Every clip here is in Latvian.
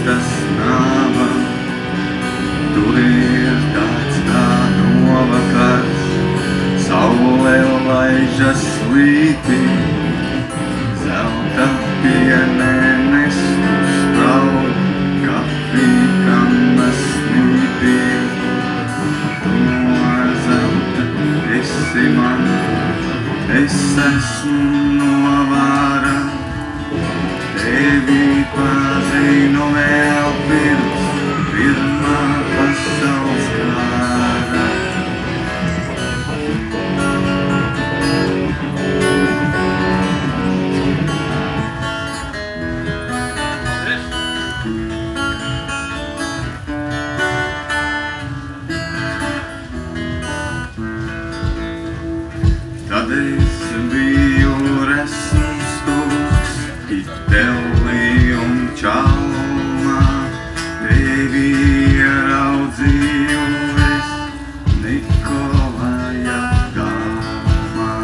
tas nav. Tu ir tāds kā novakars, saule laižas lītī, zelta pienenes uzspraud, kafīkanas nītī. Tu no zelta esi man, es esmu no vara, tevi pazinu vēl pirms pirmā pasaules kara. Tad es biju resns tuvs, Itelī un Čalmā, tevi ieraudzīju es Nikolaja galmā.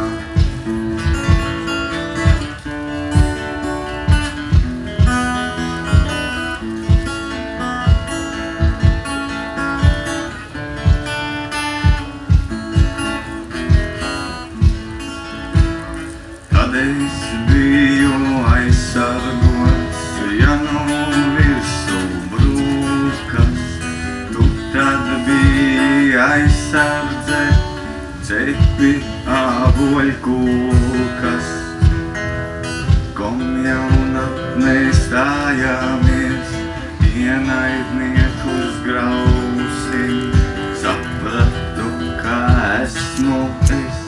Tad es biju aizsargots, ja nu virsū brūkas, tu tad biji aizsardze, cepi āboļkūkas. Komjaunatnē stājāmies, ienaidniekus grausim, sapratu, ka esmu es,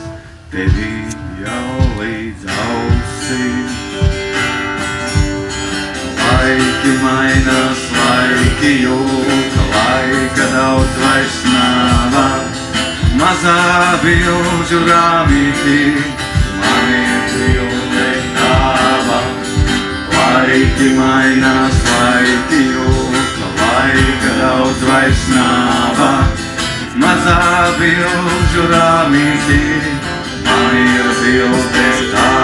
tevi jau līdz ausim. Laiki mainās, laiki jūka, laika daudz vairs nav. Mazā bilžu rāmītī, man ir bilde tava. Laiki mainās, laiki jūka, laika daudz vairs nav. Mazā bilžu rāmītī, man ir bilde tava.